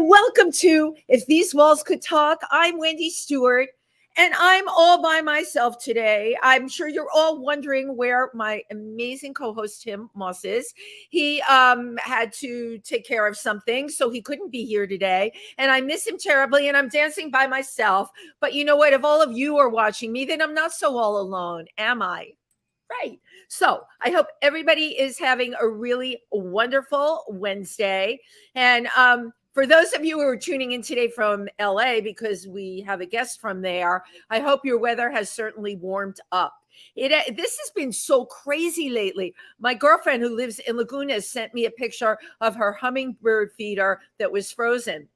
and welcome to If These Walls Could Talk. I'm Wendy Stuart, and I'm all by myself today. I'm sure you're all wondering where my amazing co-host Tim Moss is. He had to take care of something, so he couldn't be here today, and I miss him terribly, and I'm dancing by myself. But you know what? If all of you are watching me, then I'm not so all alone, am I? Right. So I hope everybody is having a really wonderful Wednesday. And for those of you who are tuning in today from LA, because we have a guest from there, I hope your weather has certainly warmed up. This has been so crazy lately. My girlfriend who lives in Laguna sent me a picture of her hummingbird feeder that was frozen.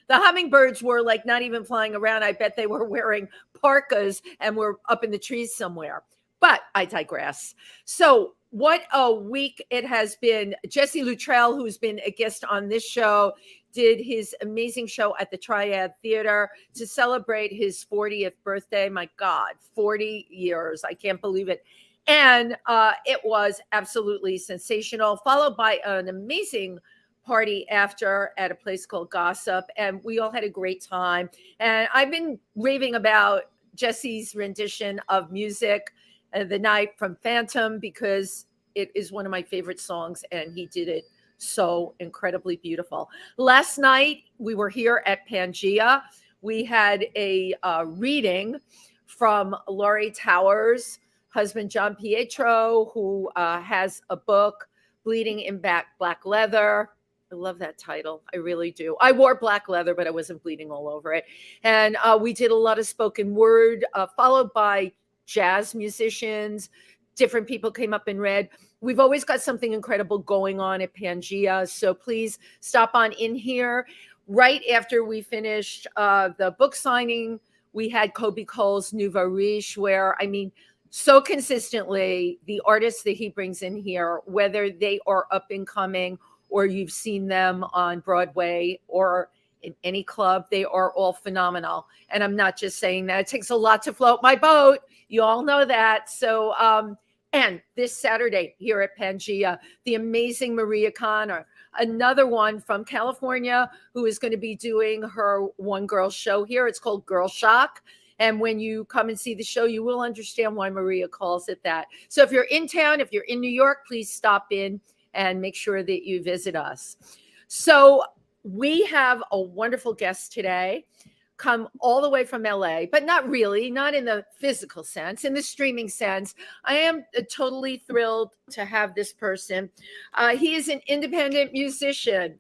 The hummingbirds were like not even flying around. I bet they were wearing parkas and were up in the trees somewhere. But I digress. So what a week it has been. Jesse Luttrell, who's been a guest on this show, did his amazing show at the Triad Theater to celebrate his 40th birthday. My God, 40 years. I can't believe it. And it was absolutely sensational, followed by an amazing party after at a place called Gossip. And we all had a great time. And I've been raving about Jesse's rendition of Music the Night from Phantom, because it is one of my favorite songs and he did it so incredibly beautiful. Last night we were here at PANGEA. We had a reading from Laurie Towers' husband John Pietro, who has a book, Bleeding in Black Leather. I love that title. I really do. I wore black leather, but I wasn't bleeding all over it. And we did a lot of spoken word, followed by jazz musicians. Different people came up and read. We've always got something incredible going on at PANGEA, so please stop on in here. Right after we finished the book signing, we had Kobe Cole's Nouveau Riche, where, I mean, so consistently, the artists that he brings in here, whether they are up and coming or you've seen them on Broadway or in any club, they are all phenomenal. And I'm not just saying that. It takes a lot to float my boat. You all know that. So, and this Saturday here at PANGEA, the amazing Maria Connor, another one from California, who is going to be doing her one girl show here. It's called Girl Shock. And when you come and see the show, you will understand why Maria calls it that. So if you're in town, if you're in New York, please stop in and make sure that you visit us. So we have a wonderful guest today, come all the way from LA, but not really, not in the physical sense, in the streaming sense. I am totally thrilled to have this person. He is an independent musician.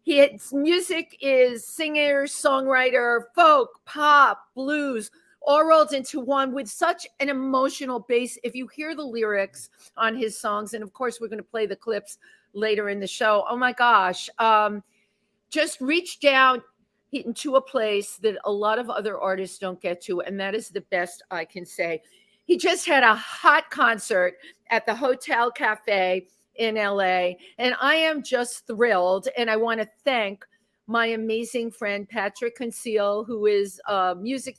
His music is singer, songwriter, folk, pop, blues, all rolled into one with such an emotional base. If you hear the lyrics on his songs, and of course we're going to play the clips later in the show, oh my gosh, just reach down into a place that a lot of other artists don't get to, and that is the best I can say. He just had a hot concert at the Hotel Cafe in LA, and I am just thrilled, and I want to thank my amazing friend Patrick Conceal, who is a music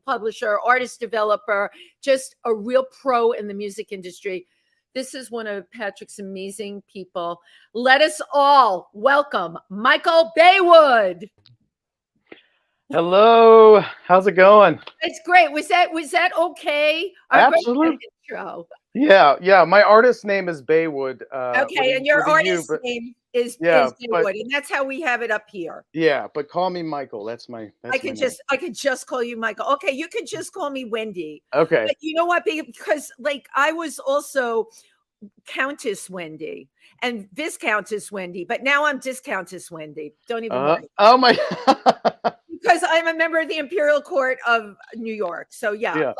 publisher, artist developer, just a real pro in the music industry. This is one of Patrick's amazing people. Let us all welcome Michael BAYWUD. Hello, how's it going? It's great. Was that okay? Absolutely. Intro. Yeah. My artist name is BAYWUD. Okay, and your artist name is BAYWUD, and that's how we have it up here. Yeah, but call me Michael. I could just call you Michael. Okay, you could just call me Wendy. Okay. But you know what? Because like I was also Countess Wendy and Viscountess Wendy, but now I'm Discountess Wendy. Don't even worry. Oh my. Because I'm a member of the Imperial Court of New York. So yeah.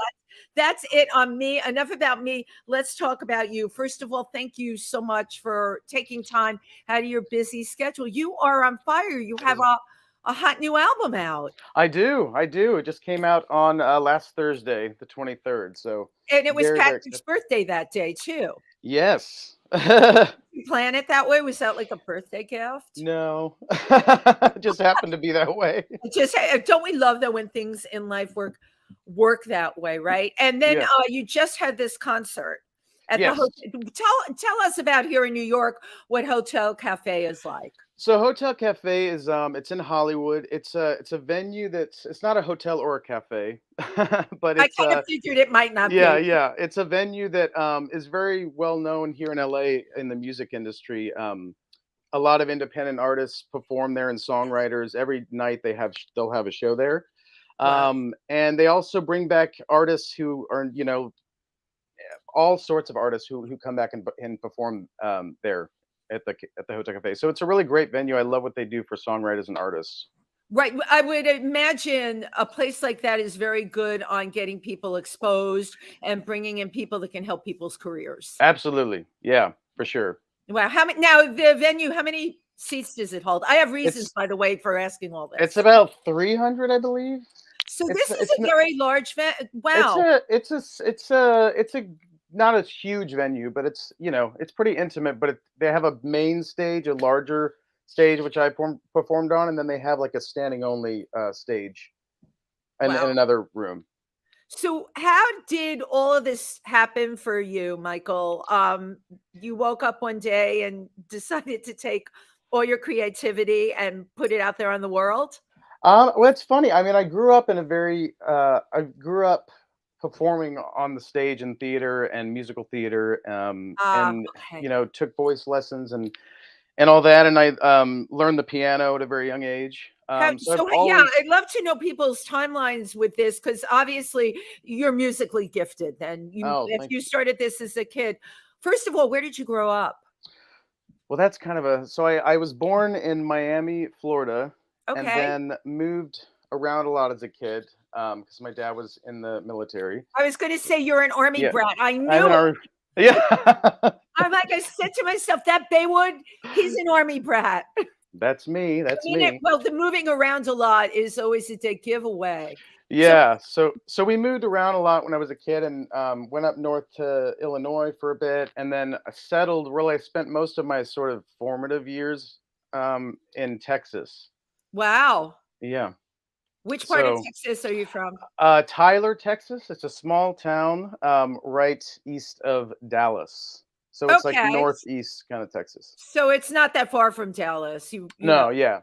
That's it on me. Enough about me. Let's talk about you. First of all, thank you so much for taking time out of your busy schedule. You are on fire. You have a hot new album out. I do. It just came out on last Thursday, the 23rd. And it was Patrick's birthday that day too. Yes. You plan it that way? Was that like a birthday gift? No. It just happened to be that way. Don't we love that when things in life work that way, right? And then you just had this concert at the hotel. Tell us about here in New York what Hotel Cafe is like. So Hotel Cafe is it's in Hollywood. It's a venue it's not a hotel or a cafe, but I it's kind of figured it might not yeah, be. yeah. It's a venue that is very well known here in LA in the music industry. A lot of independent artists perform there and songwriters. Every night they'll have a show there. Right. And they also bring back artists who are, all sorts of artists who come back and perform there at the Hotel Cafe. So it's a really great venue. I love what they do for songwriters and artists. Right. I would imagine a place like that is very good on getting people exposed and bringing in people that can help people's careers. Absolutely. Yeah, for sure. Wow. How many now the venue, how many seats does it hold? I have reasons, It's by the way, for asking all it's this. about 300, I believe. So It's this is it's a very large It's wow. a not a huge venue, but it's pretty intimate. But they have a main stage, a larger stage, which I performed on, and then they have like a standing only stage in Wow. another room. So how did all of this happen for you, Michael? You woke up one day and decided to take all your creativity and put it out there on the world? Well, it's funny. I mean, I grew up performing on the stage in theater and musical theater, and Okay. took voice lessons and all that, and I learned the piano at a very young age. So I've Yeah, always I'd love to know people's timelines with this because obviously you're musically gifted. Then you, oh, if thank you you. started this as a kid, first of all, where did you grow up? Well, that's kind of a so I was born in Miami, Florida, and Okay, then moved around a lot as a kid because my dad was in the military. I was going to say you're an army Yeah, brat. I I'm an knew it. army. Yeah, I'm like I said to myself, that Baywood, he's an army brat. that's me. I That's mean, me. well, the moving around a lot is always a big giveaway. So, Yeah, so we moved around a lot when I was a kid and went up north to Illinois for a bit, and then I settled. Really, I spent most of my sort of formative years in Texas. wow. Yeah. Which part of So Texas are you from? Tyler, Texas. It's a small town right east of Dallas. So it's like Okay. northeast kind of Texas. So it's not that far from Dallas. You know, No, yeah.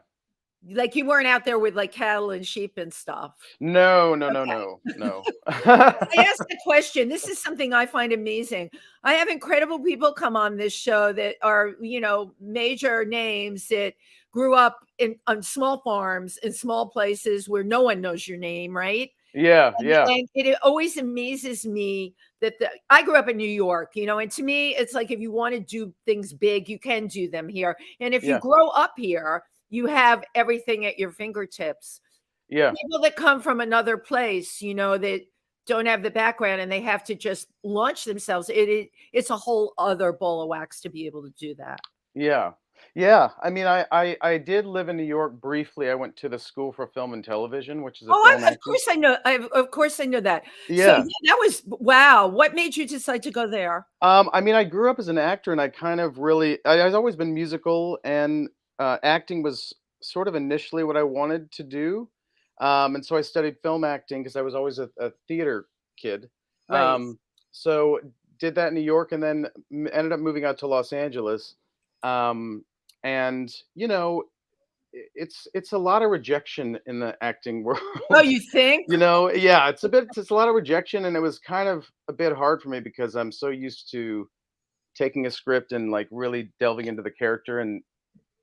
like you weren't out there with like cattle and sheep and stuff. No, no, no, Okay. no, no. I asked the question. This is something I find amazing. I have incredible people come on this show that are, major names that grew up on small farms in small places where no one knows your name, right? Yeah, And, yeah, and it always amazes me that I grew up in New York, and to me, it's like if you want to do things big, you can do them here. And if you yeah, grow up here, you have everything at your fingertips. yeah, People that come from another place, that don't have the background and they have to just launch themselves. It's a whole other ball of wax to be able to do that. yeah. Yeah. I mean, I did live in New York briefly. I went to the School for Film and Television, which is a Oh, film of acting. course I know. Of course I know that. So Yeah. yeah, that was wow. What made you decide to go there? I mean, I grew up as an actor, and I kind of I've always been musical, and acting was sort of initially what I wanted to do. And so I studied film acting because I was always a theater kid. Right. Um, so did that in New York, and then ended up moving out to Los Angeles. Um, and it's a lot of rejection in the acting Oh, world. you think? Yeah, it's a lot of rejection, and it was kind of a bit hard for me because I'm so used to taking a script and like really delving into the character, and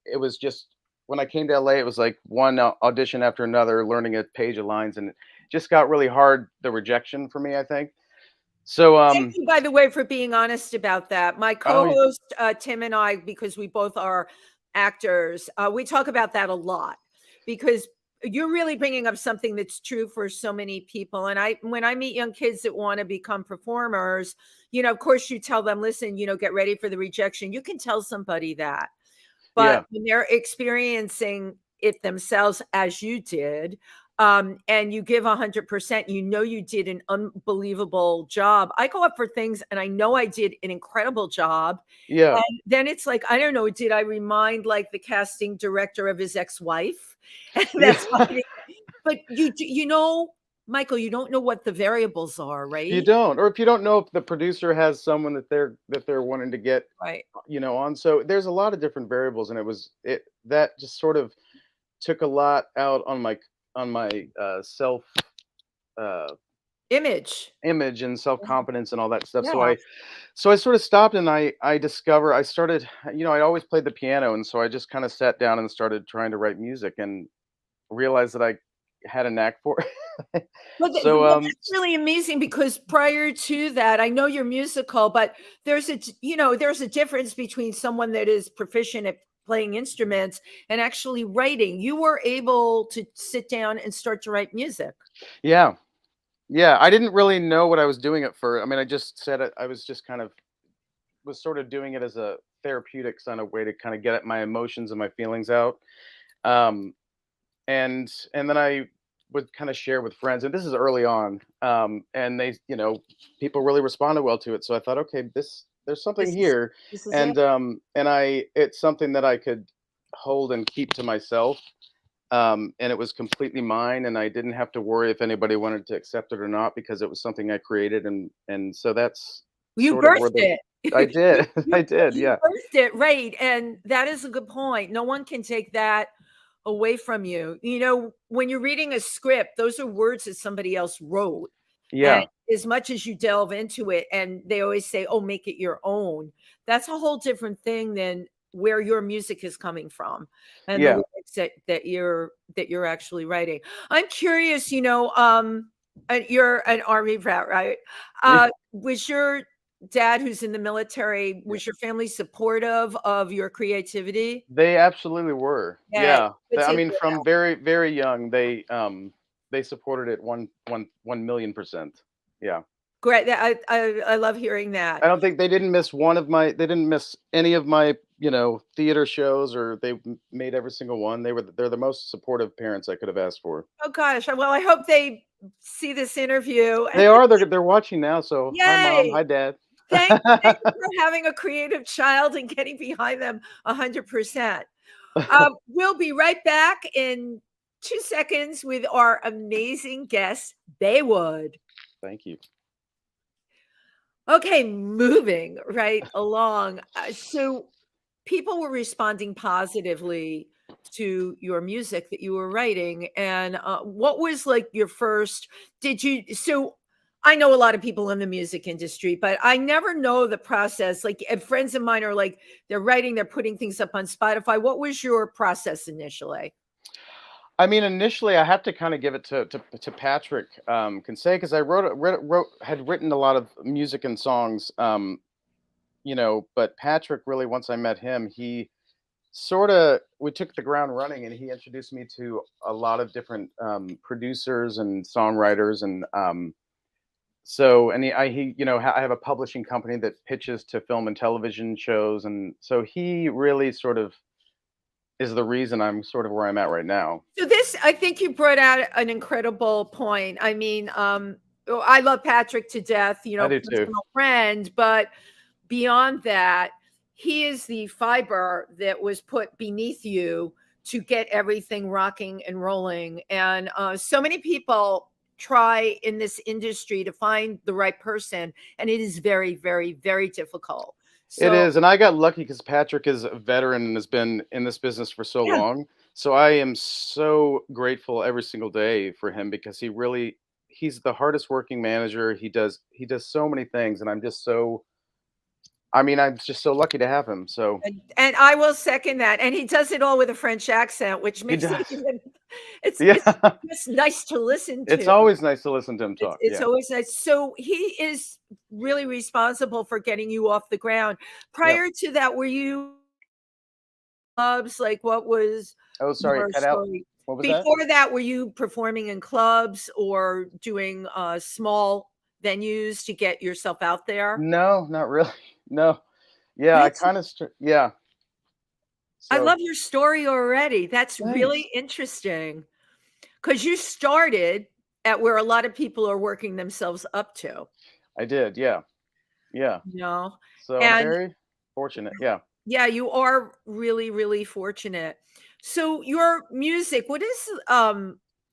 it was just when I came to LA, it was like one audition after another, learning a page of lines, and it just got really hard. The rejection for me, I think. So, Thank you, by the way, for being honest about that. My oh, co-host Tim and I, because we both are actors, we talk about that a lot because you're really bringing up something that's true for so many people. And when I meet young kids that want to become performers, of course, you tell them, listen, get ready for the rejection. You can tell somebody that, but yeah, when they're experiencing it themselves, as you did, and you give 100%, you did an unbelievable job. I go up for things and I know I did an incredible job. yeah, And then it's like, I don't know, did I remind like the casting director of his ex-wife? And yeah, that's funny. But you know, Michael, you don't know what the variables are, You right? don't, or if you don't know if the producer has someone that they're wanting to get, Right. on. So there's a lot of different variables, and it that just sort of took a lot out on my self uh, Image. image and self confidence and all that stuff. So Yeah. I sort of stopped, and I started, I always played the piano, and so I just kind of sat down and started trying to write music and realized that I had a knack for it. So That's really amazing because prior to that, I know you're musical, but there's a difference between someone that is proficient at playing instruments and actually writing. You were able to sit down and start to write music. yeah, yeah, I didn't really know what I was doing at first. I mean, I just said it. I was just kind of was sort of doing it as a therapeutic kind of way to kind of get at my emotions and my feelings out. Um, and then I would kind of share with friends, and this is early on. And people really responded well to it. So I thought, okay, there's something This is here, this is it. and it's something that I could hold and keep to myself. And it was completely mine, and I didn't have to worry if anybody wanted to accept it or not because it was something I created, and so that's You sort of where birthed the it. I did. I did, You yeah. birthed it, right, and that is a good point. No one can take that away from you. When you're reading a script, those are words that somebody else wrote, and Yeah, as much as you delve into it and they always say, "Oh, make it your own," that's a whole different thing than where your music is coming from and the yeah. lyrics that you're actually writing. I'm curious, you're an Army vet, right? Was your dad, who's in the military, Yeah. was your family supportive of your creativity? They absolutely were. Yeah, Yeah. good I to mean, hear from that. very, very young, they supported it 1,000,000%. Yeah. Great, I love hearing that. I don't think they didn't miss any of my, theater shows, or made every single one. They're the most supportive parents I could have asked for. Oh gosh, well, I hope they see this interview. They're watching now, so hi mom, Yay! hi dad. Thank you for having a creative child and getting behind them 100%. We'll be right back in 2 seconds with our amazing guest, Baywood. Thank you. Okay, moving right along. So people were responding positively to your music that you were writing. And what was like your first? Did you? So I know a lot of people in the music industry, but I never know the process. Like friends of mine are like, they're writing, they're putting things up on Spotify. What was your process initially? I mean, initially, I have to kind of give it to Patrick Kinsey, because I had written a lot of music and songs, but Patrick really, once I met him, he sort of we took the ground running, and he introduced me to a lot of different producers and songwriters, and I have a publishing company that pitches to film and television shows, and so he really sort of is the reason I'm sort of where I'm at right now. So this, I think you brought out an incredible point. I mean, I love Patrick to death, I do too. personal friend, but beyond that, he is the fiber that was put beneath you to get everything rocking and rolling. And so many people try in this industry to find the right person, and it is very, very, very difficult. It So, is, and I got lucky because Patrick is a veteran and has been in this business for so yeah. long. So I am so grateful every single day for him, because he's the hardest working manager. He does so many things, and I'm just so lucky to have him. So And I will second that, and he does it all with a French accent, which he makes it does. even it's Yeah. just nice to listen It's to. always nice to listen to him It's talk. it's Yeah. always nice. So he is really responsible for getting you off the ground. Yep. Prior to that, were you clubs? Like, what was Oh, sorry, your it cut out. story? What was that? Before that, were you performing in clubs or doing, small venues to get yourself out there? No, not really. No. Yeah, That's yeah. I So love your story already. That's thanks. really interesting. 'Cause you started at where a lot of people are working themselves up to, I did. Yeah. Yeah. you know? So I'm And very fortunate. Yeah. yeah, you are really, really fortunate. So your music,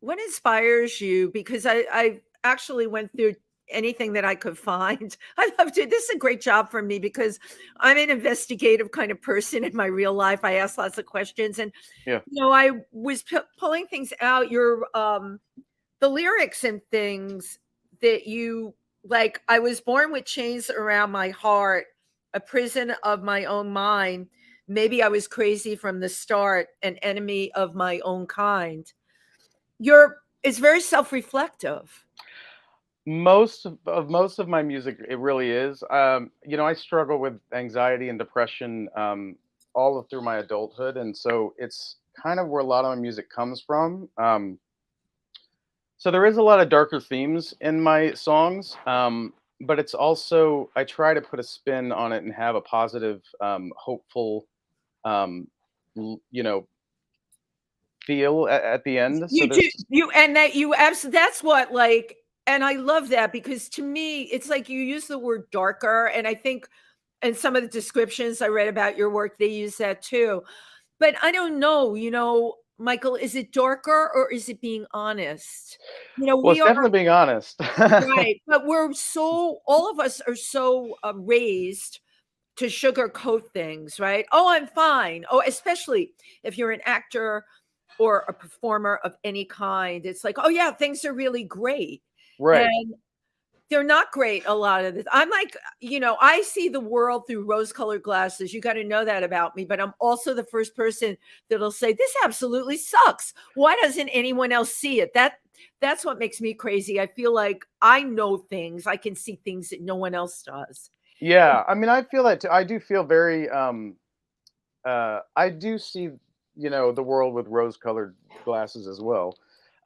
what inspires you? Because I actually went through anything that I could find. I love to. This is a great job for me because I'm an investigative kind of person in my real life. I ask lots of questions, and Yeah. I was pulling things out. Your the lyrics and things that you like. I was born with chains around my heart, a prison of my own mind. Maybe I was crazy from the start, an enemy of my own kind. You're It's very self-reflective. Most of my music, it really is. I struggle with anxiety and depression through my adulthood, and so it's kind of where a lot of my music comes from. So there is a lot of darker themes in my songs, but it's also I try to put a spin on it and have a positive, hopeful, um, you know, feel at the end. So You do there's you and that you that's what, like, and I love that because to me, it's like you use the word darker, and I think in some of the descriptions I read about your work, they use that too. But I don't know, Michael, is it darker or is it being honest? well, We it's are definitely being honest. right, but all of us are so raised to sugarcoat things, right? Oh, I'm fine. Oh, especially if you're an actor or a performer of any kind. It's like, oh, yeah, things are really great. Right. And they're not great a lot of this. I'm like, I see the world through rose-colored glasses. You got to know that about me. But I'm also the first person that'll say, this absolutely sucks. Why doesn't anyone else see it? That's what makes me crazy. I feel like I know things. I can see things that no one else does. Yeah, I mean, I feel that too. I do feel very, I do see, the world with rose-colored glasses as well.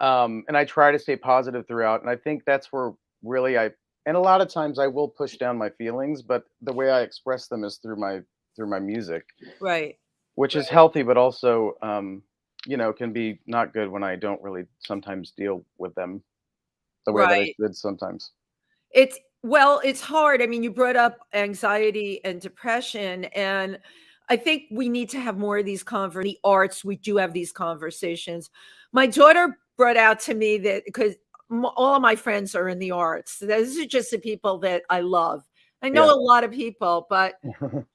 And I try to stay positive throughout. And I think that's where really and a lot of times I will push down my feelings, but the way I express them is through my music, Right. which is Right. healthy, but also, can be not good when I don't really sometimes deal with them the way that I Right. should sometimes. It's hard. I mean, you brought up anxiety and depression, and I think we need to have more of these the arts, we do have these conversations. My daughter brought out to me that because all of my friends are in the arts. These are just the people that I love. I know Yeah. a lot of people, but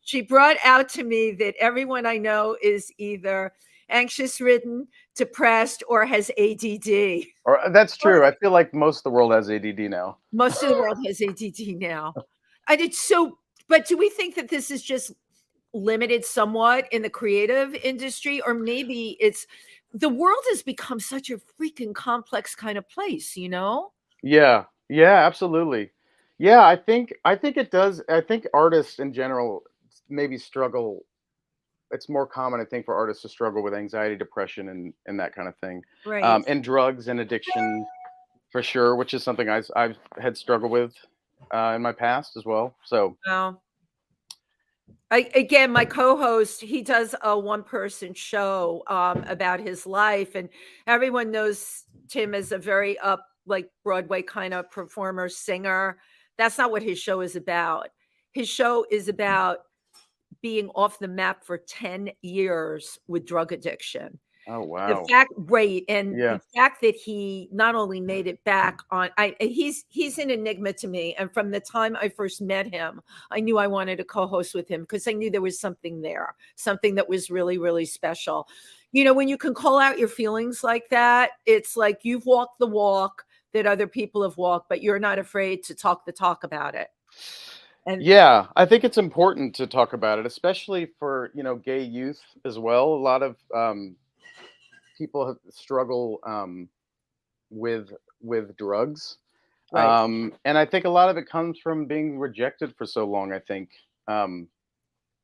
she brought out to me that everyone I know is either anxious ridden, depressed, or has ADD. Or that's true. I feel like most of the world has ADD now. Most of the world has ADD now. And it's so, but do we think that this is just limited somewhat in the creative industry? Or maybe it's the world has become such a freaking complex kind of place, you know? Yeah. Yeah, absolutely. Yeah, I think it does. I think artists in general maybe struggle. It's more common, I think, for artists to struggle with anxiety, depression, and that kind of thing, Right. and drugs and addiction for sure, which is something I've had struggled with in my past as well. So Well, again, my co-host, he does a one-person show about his life, and everyone knows Tim as a very up like Broadway kind of performer, singer. That's not what his show is about. His show is about being off the map for 10 years with drug addiction. oh The wow, fact right, and yeah, the fact that he not only made it back on he's an enigma to me, and from the time I first met him, I knew I wanted to co-host with him because I knew there was something there, something that was really, really special. When you can call out your feelings like that, it's like you've walked the walk that other people have walked, but you're not afraid to talk the talk about it. And yeah. I think it's important to talk about it, especially for gay youth as well. A lot of people struggle with drugs. right. And I think a lot of it comes from being rejected for so long, I think, and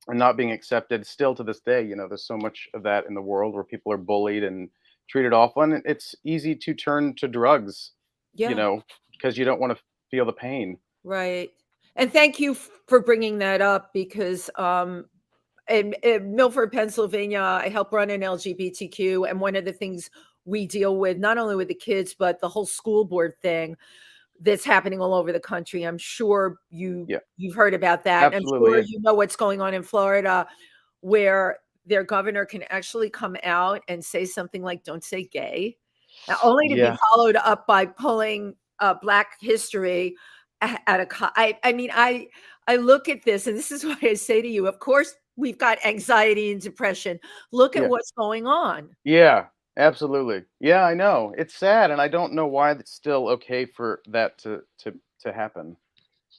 not being accepted still to this day. There's so much of that in the world where people are bullied and treated awful. And it's easy to turn to drugs, Yeah. because you don't want to feel the pain. Right. And thank you for bringing that up because in Milford, Pennsylvania, I help run an LGBTQ, and one of the things we deal with, not only with the kids, but the whole school board thing that's happening all over the country. I'm sure Yeah, you've heard about that. I'm absolutely. sure Yeah. you know what's going on in Florida, where their governor can actually come out and say something like, "Don't say gay." only to be Yeah. followed up by pulling Black history at I mean, I look at this, and this is why I say to you, of course, we've got anxiety and depression. Look at Yeah. what's going on. Yeah. Absolutely. Yeah, I know. It's sad, and I don't know why it's still okay for that to happen,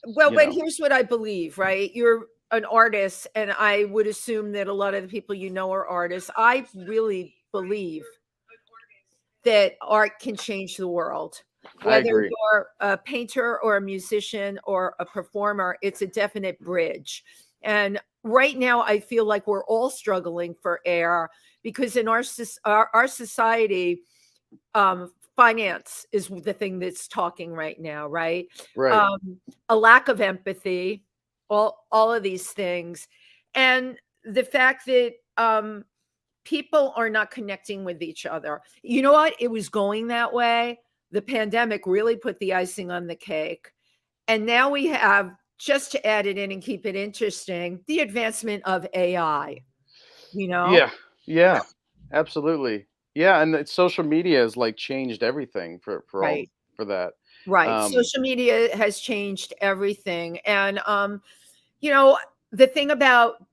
Well, you but know? here's what I believe, right? You're an artist, and I would assume that a lot of the people you know are artists. I really believe that art can change the world. I Whether agree. you're a painter or a musician or a performer, it's a definite bridge. And right now, I feel like we're all struggling for air because in our society, finance is the thing that's talking right now, right? Right. Um, a lack of empathy, all of these things, and the fact that people are not connecting with each other. You know what? It was going that way. The pandemic really put the icing on the cake. And now we have, just to add it in and keep it interesting, the advancement of AI, you know? Yeah. Yeah. Absolutely. Yeah, and social media has, like, changed everything for all Right. for that. Right. Um, Social media has changed everything. And you know, the thing about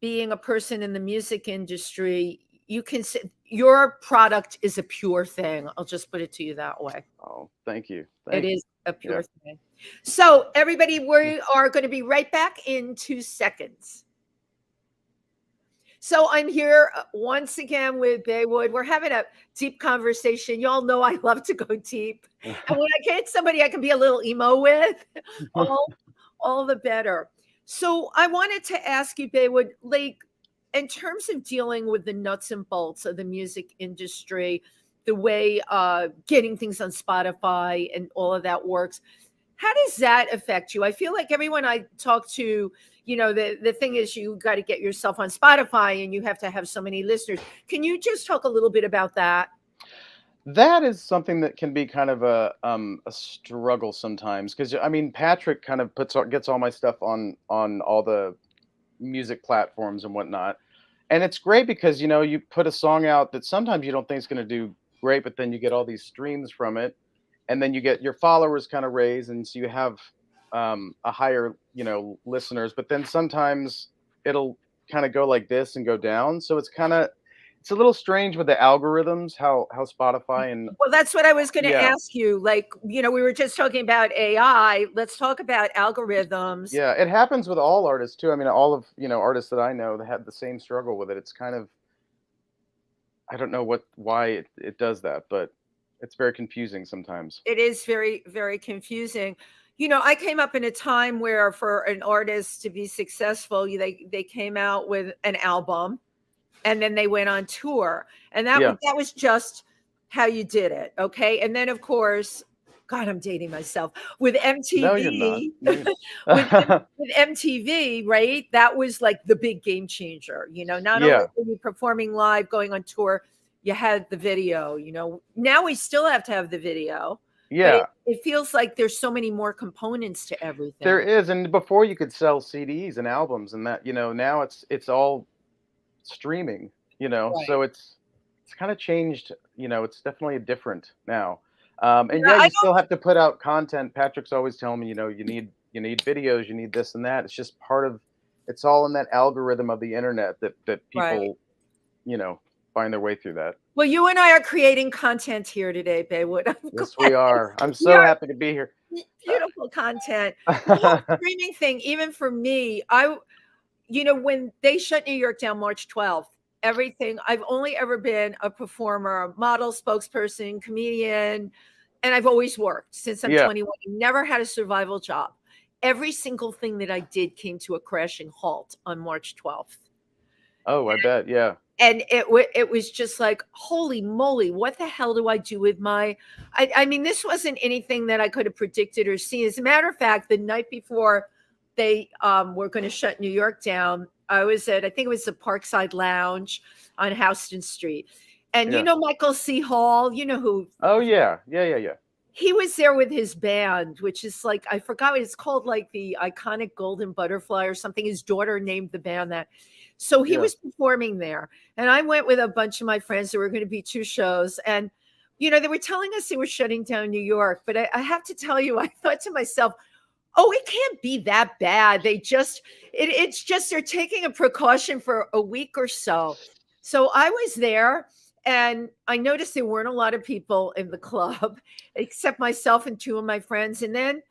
being a person in the music industry, you can say your product is a pure thing. I'll just put it to you that way. oh, thank you. It Thank you. is a Yeah. pure thing. So, everybody, we are going to be right back in 2 seconds. So, I'm here once again with Baywood. We're having a deep conversation. Y'all know I love to go deep. And when I get somebody I can be a little emo with, all, all the better. So, I wanted to ask you, Baywood, like, in terms of dealing with the nuts and bolts of the music industry, the way getting things on Spotify and all of that works, how does that affect you? I feel like everyone I talk to, the thing is you got to get yourself on Spotify and you have to have so many listeners. Can you just talk a little bit about that? That is something that can be kind of a struggle sometimes, because I mean, Patrick kind of gets all my stuff on all the music platforms and whatnot. And it's great because, you put a song out that sometimes you don't think is gonna do great, but then you get all these streams from it, and then you get your followers kinda raised, and so you have, a higher, listeners, but then sometimes it'll kinda go like this and go down, so it's a little strange with the algorithms, how Spotify and Well, that's what I was going to yeah. ask you. Like, we were just talking about AI. Let's talk about algorithms. Yeah, it happens with all artists too. I mean, all of, artists that I know that have the same struggle with it. It's kind of, I don't know why it does that, but it's very confusing sometimes. It is very, very confusing. I came up in a time where for an artist to be successful, they came out with an album and then they went on tour. And Yeah. that was just how you did it. Okay. And then of course, God, I'm dating myself with No, you're not. MTV. No, you're with not. with MTV, right? That was like the big game changer. Not only Yeah. were you performing live, going on tour, you had the video. Now we still have to have the video, but it, Yeah. it feels like there's so many more components to There everything. is, and before you could sell CDs and albums and that, now it's all streaming, Right. so it's kind of changed, it's definitely different now. And Yeah, yeah, I you still have to put out content. Patrick's always telling me, you need videos, you need this and that. It's just part of it's all in that algorithm of the internet that right. people, find their way through that. Well, you and I are creating content here today, Baywood. I'm Yes, we glad are. I'm we so are happy to be here. beautiful content. The whole streaming thing, even for me, when they shut New York down March 12th, everything, I've only ever been a performer, model, spokesperson, comedian, and I've always worked since I'm Yeah. 21. I never had a survival job. Every single thing that I did came to a crashing halt on March 12th. Oh, I bet. Yeah. And it was just like, holy moly, what the hell do I do with I mean, this wasn't anything that I could have predicted or seen. As a matter of fact, the night before they were going to shut New York down, I think it was the Parkside Lounge on Houston Street. And Yeah. Michael C. Hall, you know who Oh, yeah. Yeah, yeah, yeah. he was there with his band, which is like, I forgot what it's called, like the Iconic Golden Butterfly or something. His daughter named the band that. So he Yeah. was performing there. And I went with a bunch of my friends. There were going to be two shows. And They were telling us they were shutting down New York, but I have to tell you, I thought to myself, oh, it can't be that bad. It's just they're taking a precaution for a week or so. So I was there and I noticed there weren't a lot of people in the club except myself and two of my friends. And then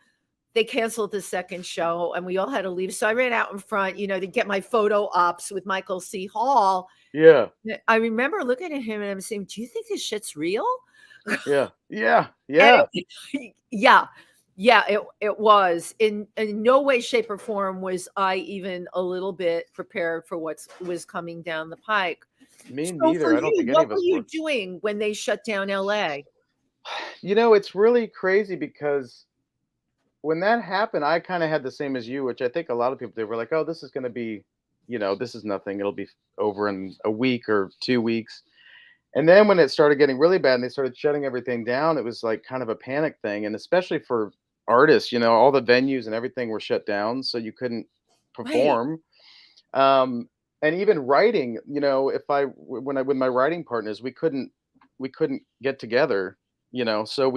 they canceled the second show and we all had to leave. So I ran out in front, to get my photo ops with Michael C. Hall. Yeah. I remember looking at him and I'm saying, do you think this shit's real? Yeah. Yeah. Yeah. Yeah, it was. In no way, shape, or form was I even a little bit prepared for what was coming down the pike. Me So for neither. I don't you, think any what of were us you were. doing when they shut down LA? It's really crazy because when that happened, I kind of had the same as you, which I think a lot of people did. Were like, "Oh, this is going to be, this is nothing. It'll be over in a week or 2 weeks." And then when it started getting really bad and they started shutting everything down, it was like kind of a panic thing. And especially for artists, all the venues and everything were shut down, so you couldn't Right. perform. And even writing, if when I with my writing partners, we couldn't get together, so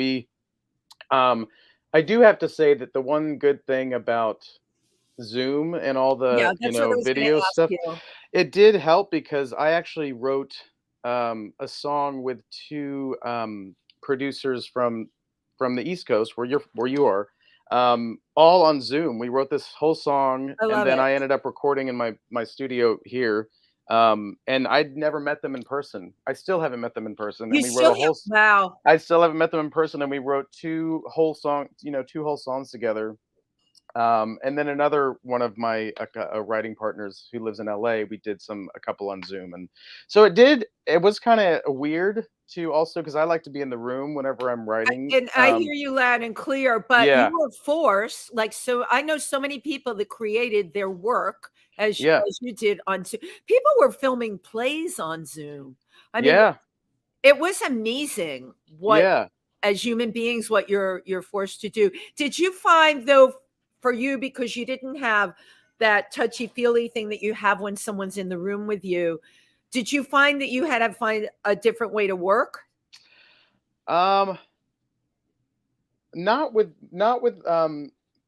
um I do have to say that the one good thing about Zoom and all Yeah, the, that's what I was going to video ask stuff, you. it did help because I actually wrote a song with two producers from the East Coast where you are, all on Zoom. We wrote this whole song, I and love then it. I ended up recording in my studio here. And I'd never met them in person. I still haven't met them in person. And You we wrote still a have, whole. wow. I still haven't met them in person, and we wrote two whole songs together. And then another one of my writing partners who lives in LA, we did a couple on Zoom, and so it was kind of weird to also because I like to be in the room whenever I'm writing. And I hear you loud and clear, but you Yeah, were forced, like, so I know so many people that created their work yeah, as you did on Zoom. People were filming plays on Zoom. I mean, yeah, it was amazing what yeah. as human beings, what you're forced to do. Did you find though for you, because you didn't have that touchy-feely thing that you have when someone's in the room with you, did you find that you had to find a different way to work? Um, not with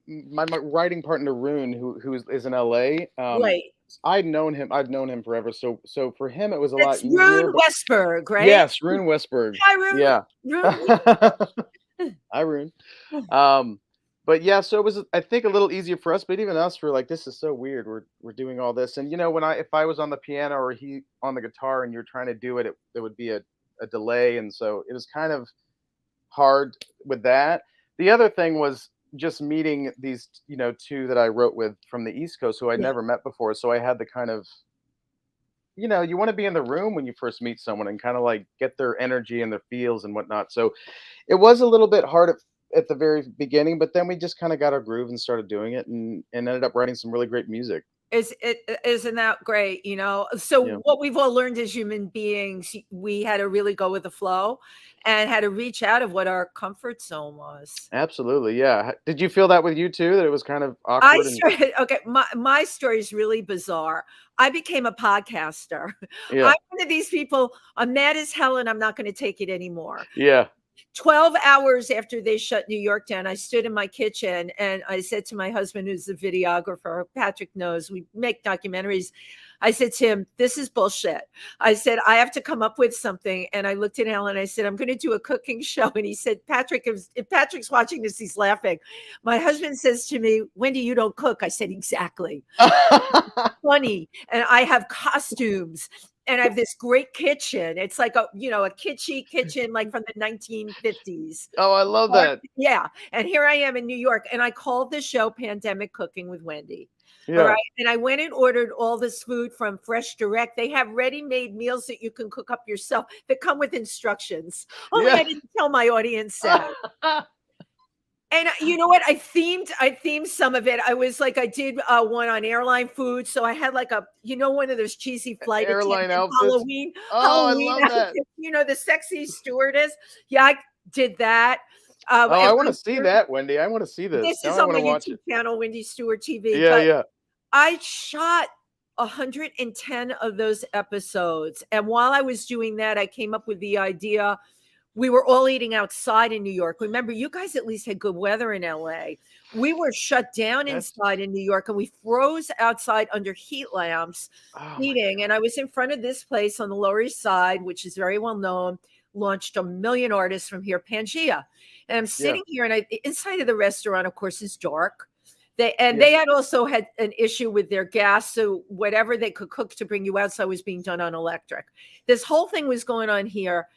my writing partner Rune, who is in LA. Right. I've known him forever. So for him, it was a lot That's easier. Rune But Westberg, right? yes, Rune Westberg. Hi, Rune. Yeah. Rune. Hi, Rune. Um, but yeah, so it was, I think, a little easier for us. But even us, we're like, this is so weird. We're doing all this, and if I was on the piano or he on the guitar, and you're trying to do it, there would be a delay, and so it was kind of hard with that. The other thing was just meeting these, two that I wrote with from the East Coast who I'd Yeah. never met before. So I had the kind of, you want to be in the room when you first meet someone and kind of like get their energy and their feels and whatnot. So it was a little bit hard at the very beginning, but then we just kind of got our groove and started doing it, and ended up writing some really great music. Isn't that great? So Yeah, what we've all learned as human beings, we had to really go with the flow and had to reach out of what our comfort zone was. absolutely. Yeah. Did you feel that with you too, that it was kind of I awkward and started okay, my story is really bizarre. I became a podcaster. yeah, I'm one of these people, I'm mad as hell and I'm not going to take it anymore. yeah. 12 hours after they shut New York down, I stood in my kitchen and I said to my husband, who's the videographer, Patrick knows, we make documentaries. I said to him, this is bullshit. I said, I have to come up with something. And I looked at Alan, I said, I'm going to do a cooking show. And he said, Patrick, if Patrick's watching this, he's laughing. My husband says to me, Wendy, you don't cook. I said, exactly. Funny. And I have costumes and I have this great kitchen. It's like a kitschy kitchen, like from the 1950s. Oh, I love that. Yeah. And here I am in New York. And I called the show Pandemic Cooking with Wendy. All Yeah. right. And I went and ordered all this food from Fresh Direct. They have ready-made meals that you can cook up yourself that come with instructions. Only Yeah. I didn't tell my audience that. And you know what? I themed some of it. I was like, I did one on airline food. So I had like one of those cheesy flight Airline attendant outfits. Oh, I Halloween love that. outfits, the sexy stewardess. Yeah, I did that. Oh, And I wanna see that, Wendy. I wanna see this. this Now is I on my wanna watch YouTube it. channel, Wendy Stuart TV. Yeah, But yeah. I shot 110 of those episodes. And while I was doing that, I came up with the idea we were all eating outside in New York. Remember, you guys at least had good weather in LA. We were shut down inside in New York, and we froze outside under heat lamps eating. And I was in front of this place on the Lower East Side, which is very well known, launched a million artists from here, PANGEA. And I'm sitting here, and inside of the restaurant, of course, is dark. They had also had an issue with their gas, so whatever they could cook to bring you outside was being done on electric. This whole thing was going on here.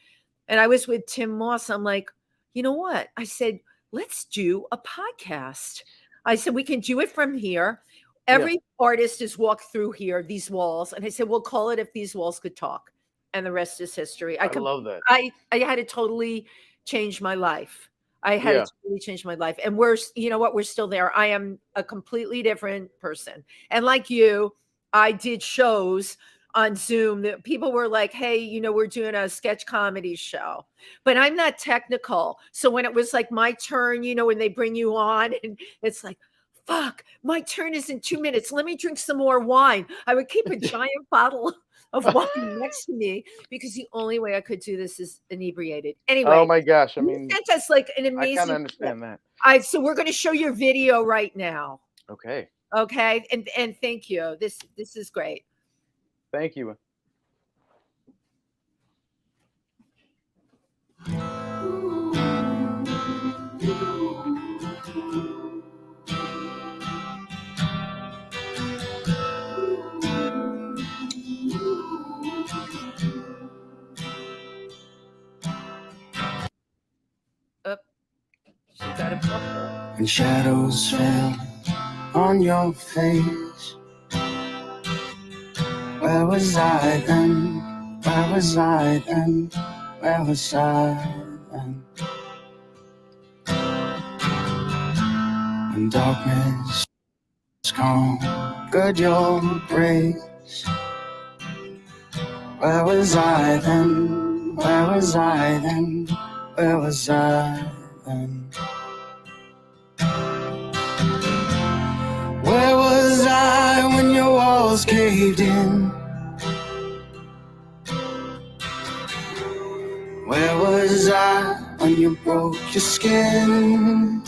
And I was with Tym Moss. I'm like, you know what? I said, let's do a podcast. I said, we can do it from here. Every artist has walked through here, these walls. And I said, we'll call it If These Walls Could Talk. And the rest is history. I love that. I had to totally change my life. I had to totally change my life. And you know what? We're still there. I am a completely different person. And like you, I did shows on Zoom that people were like, hey, you know, we're doing a sketch comedy show, but I'm not technical. So when it was like my turn, you know, when they bring you on and it's like, fuck, my turn is in 2 minutes. Let me drink some more wine. I would keep a giant bottle of wine next to me because the only way I could do this is inebriated. Anyway. Oh my gosh. I mean, sent us like an amazing. I kind of understand that. So we're going to show your video right now. Okay. Okay. And thank you. This is great. Thank you. And shadows fell on your face. Where was I then? Where was I then? Where was I then? When darkness conquered your grace. Where was I then? Where was I then? Where was I then? Where was I when your walls caved in? Where was I when you broke your skin?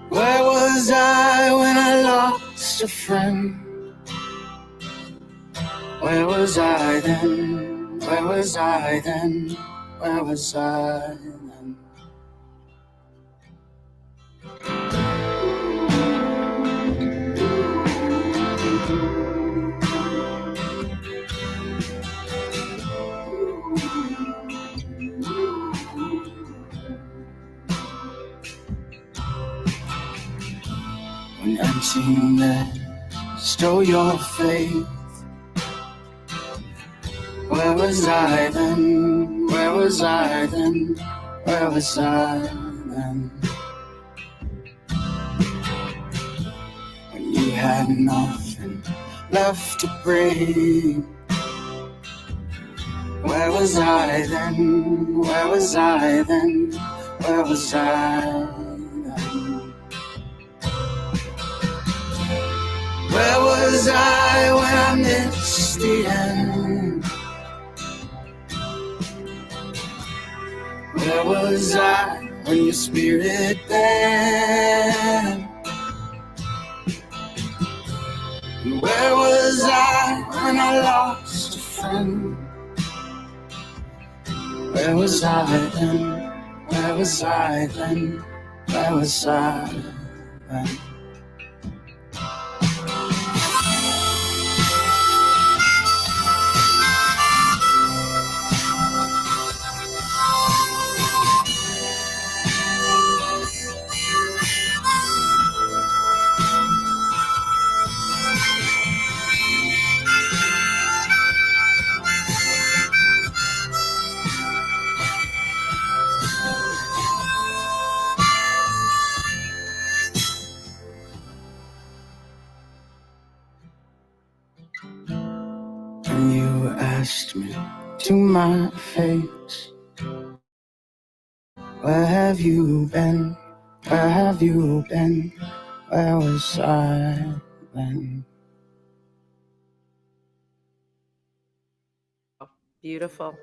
Where was I when I lost a friend? Where was I then? Where was I then? Where was I then? When emptiness stole your faith. Where was I then? Where was I then? Where was I then? When you had nothing left to break. Where was I then? Where was I then? Where was I then? Where was I when I missed the end? Where was I when your spirit bent? Where was I when I lost a friend? Where was I then? Where was I then? Where was I then? And you asked me to my face, where have you been? Where have you been? Where was I then? Beautiful.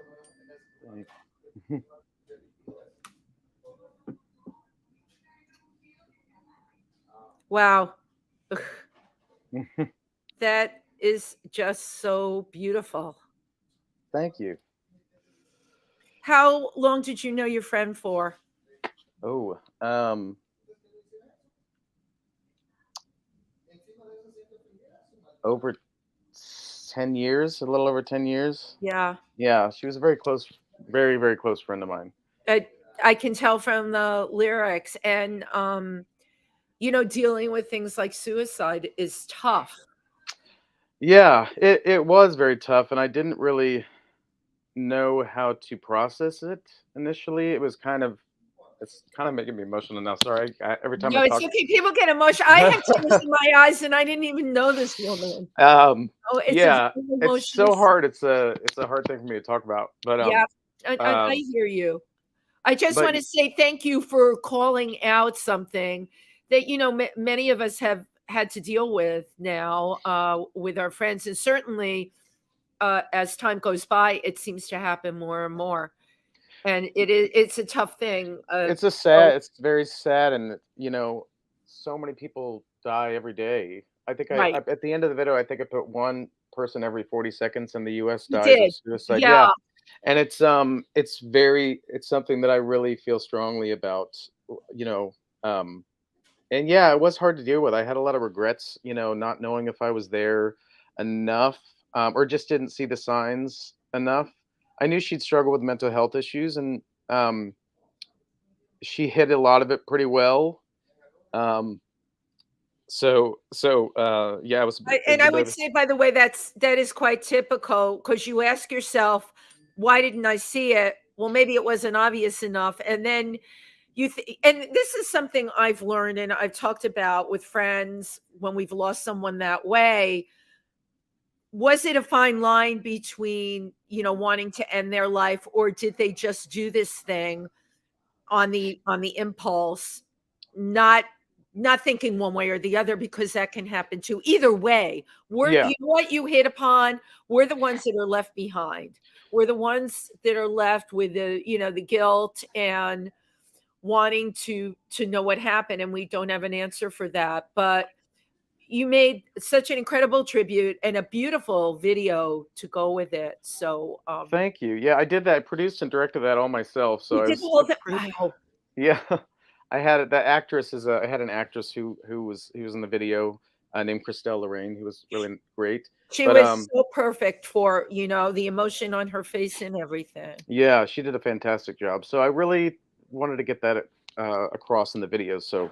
Wow. Ugh, that is just so beautiful. Thank you. How long did you know your friend for? Oh, over 10 years, a little over 10 years. Yeah. Yeah, she was a very close, very, very close friend of mine. I can tell from the lyrics, and dealing with things like suicide is tough. Yeah, it was very tough, and I didn't really know how to process it initially. It's kind of making me emotional now. Sorry, every time I No, it's talk. okay. People get emotional. I have tears in my eyes, and I didn't even know this woman. Oh, it's a Yeah, very it's emotional. so hard. It's a hard thing for me to talk about, but Yeah, I um, hear you. I just but want to say thank you for calling out something that many of us have had to deal with now with our friends, and certainly as time goes by, it seems to happen more and more. And it's a tough thing. So it's very sad, and so many people die every day. I think right, at the end of the video, I think I put one person every 40 seconds in the U.S. you dies of did. suicide. Yeah. Yeah, and it's something that I really feel strongly about. You know, um, and yeah, it was hard to deal with. I had a lot of regrets, not knowing if I was there enough, or just didn't see the signs enough. I knew she'd struggle with mental health issues, and um, she hit a lot of it pretty well. Um, yeah, it And was a I bit would of say, by the way, that is quite typical, because you ask yourself, why didn't I see it? Well, maybe it wasn't obvious enough. And then and this is something I've learned and I've talked about with friends when we've lost someone that way. Was it a fine line between, wanting to end their life, or did they just do this thing on the impulse, not not thinking one way or the other, because that can happen too. Either way, yeah, what you hit upon, we're the ones that are left behind. We're the ones that are left with the guilt and wanting to know what happened, and we don't have an answer for that. But you made such an incredible tribute and a beautiful video to go with it. So thank you. Yeah, I did that, produced and directed that all myself. So you I did the was whole thing. pretty. Wow. Yeah, I had an actress who was in the video, named Christelle Lorraine, who was really great. She But was so perfect for, the emotion on her face and everything. yeah, she did a fantastic job. So I really wanted to get that across in the video. So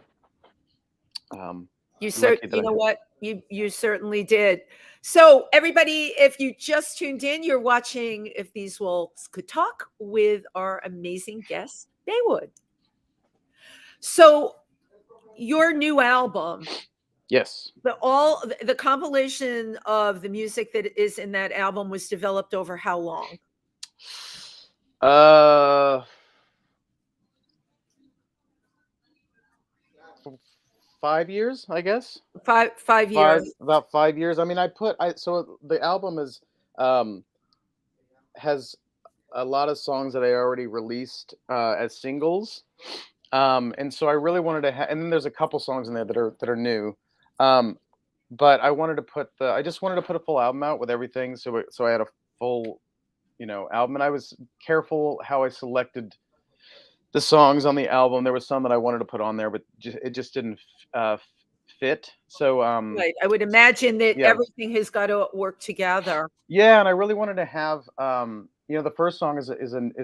um, lucky that You I know had. what? You certainly did. So everybody, if you just tuned in, you're watching If These Wolves Could Talk with our amazing guest, Baywood. So your new album, Yes. the compilation of the music that is in that album was developed over how long? Uh, 5 years, I guess. Five years. About 5 years. I mean, so the album um has a lot of songs that I already released as singles. And so I really wanted to and then there's a couple songs in there that are new. Um, but I just wanted to put a full album out with everything, so I had a full, album, and I was careful how I selected the songs on the album. There was some that I wanted to put on there, but it just didn't fit. So Right. I would imagine that yeah, everything has got to work together. yeah, and I really wanted to have, the first song is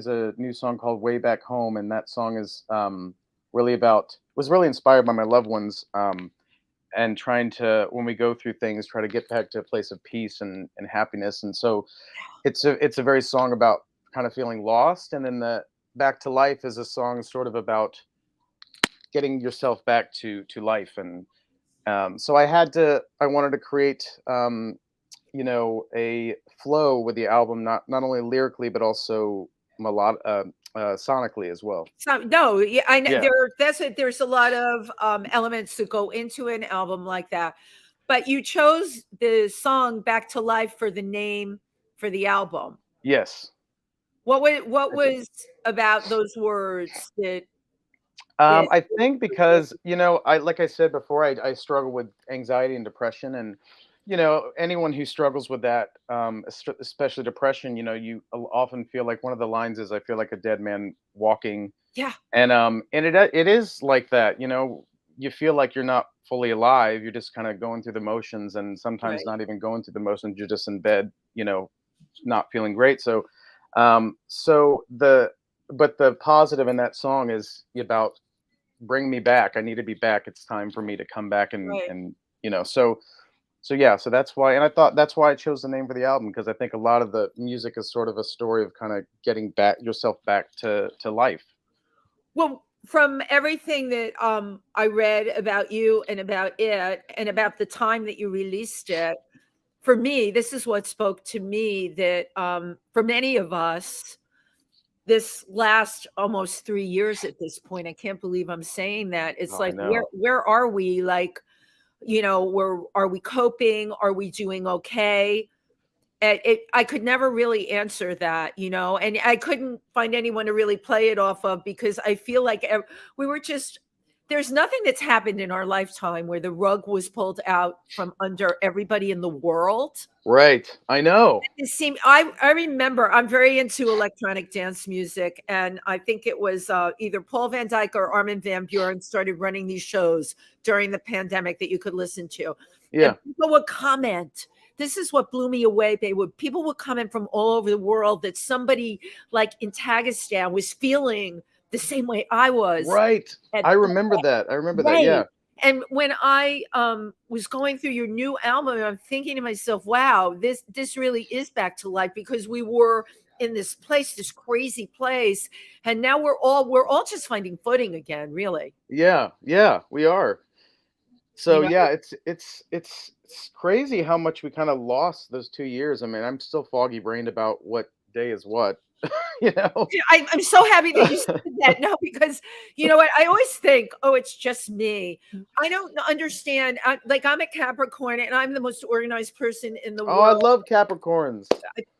a new song called "Way Back Home," and that song is was really inspired by my loved ones, and trying to, when we go through things, try to get back to a place of peace and happiness. And so it's a very song about kind of feeling lost, and then the "Back to Life" is a song sort of about getting yourself back to life. And so I wanted to create, a flow with the album, not only lyrically but also sonically as well. So no, yeah, I know Yeah. there's a lot of elements that go into an album like that. But you chose the song Back to Life for the name for the album. Yes. What was about those words that I think because, like I said before, I struggle with anxiety and depression, and anyone who struggles with that, especially depression, you often feel like one of the lines is, "I feel like a dead man walking," yeah, and it is like that. You feel like you're not fully alive. You're just kind of going through the motions, and sometimes right. not even going through the motions. You're just in bed, not feeling great. So but the positive in that song is about bring me back. I need to be back. It's time for me to come back Right. and so yeah, so that's why, and I thought that's why I chose the name for the album, because I think a lot of the music is sort of a story of kind of getting back yourself back to life. Well, from everything that I read about you and about it and about the time that you released it, for me, this is what spoke to me that for many of us, this last almost 3 years at this point, I can't believe I'm saying that. It's Oh, I like where know. where are we? Like, are we coping? Are we doing okay? I could never really answer that, and I couldn't find anyone to really play it off of because I feel like we were just there's nothing that's happened in our lifetime where the rug was pulled out from under everybody in the world. Right. I know. I remember I'm very into electronic dance music, and I think it was either Paul Van Dyke or Armin van Buuren started running these shows during the pandemic that you could listen to, and Yeah. people would comment. This is what blew me away. People would comment from all over the world that somebody like in Tagistan was feeling the same way I was. Right. At I remember that. I remember that. Right. Yeah. And when I was going through your new album, I'm thinking to myself, wow, this really is back to life because we were in this place, this crazy place, and now we're all just finding footing again, really. Yeah. Yeah. We are. You So know, yeah, it's crazy how much we kind of lost those 2 years. I mean, I'm still foggy brained about what day is what. you know. Yeah, I'm so happy that you said that. No, because you know what? I always think, oh, it's just me. I don't understand. Like I'm a Capricorn, and I'm the most organized person in the Oh, I world. love Capricorns.